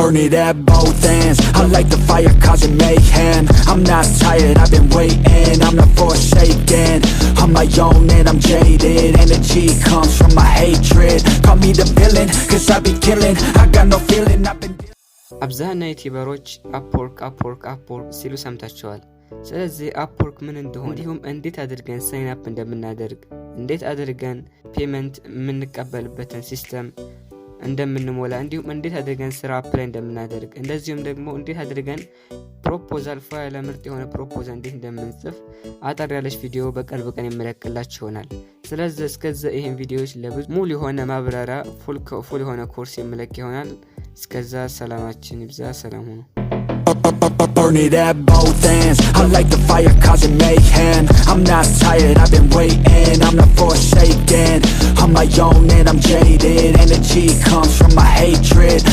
burn it at both ends. I like the fire causing mayhem. I'm not tired, I've been waiting. I'm not forsaken, on my own and I'm jaded. Energy comes from my hatred. Call me the villain, cause I be killing. I got no feeling, I've been አብዛኛው ዩቲዩበሮች አፕወርክ ሲሉ ሰምታችኋል። ስለዚህ አፕወርክ ምን እንደሆነ እንዲሁም እንዴት አድርገን ሳይን አፕ እንደምናደርግ እንዴት አድርገን ፔመንት የምንቀበልበትን ሲስተም እንደምንሞላ እንዲሁም እንዴት አድርገን ስራ አፕላይ እንደምናደርግ እንደዚሁም ደግሞ እንዴት አድርገን ፕሮፖዛል ፋይል ምርጥ የሆነ ፕሮፖዛል እንዴት እንደምንጽፍ አጠር ያለች ቪዲዮ በቅርብ ቀን የምለቅላችሁ ይሆናል። ስለዚህ እስከዛ ይሄን ቪዲዮዎች ለብዙ ሙሉ የሆነ ማብራሪያ ፉል የሆነ ኮርስ የምለቅ ይሆናል። እስከዛ ሰላማችን ይብዛ። ሰላም ሁኑ። Burn it at both ends. I like the fire causing mayhem. I'm not tired, I've been waiting. I'm not forsaken, on my own and I'm jaded. Energy comes from my hatred.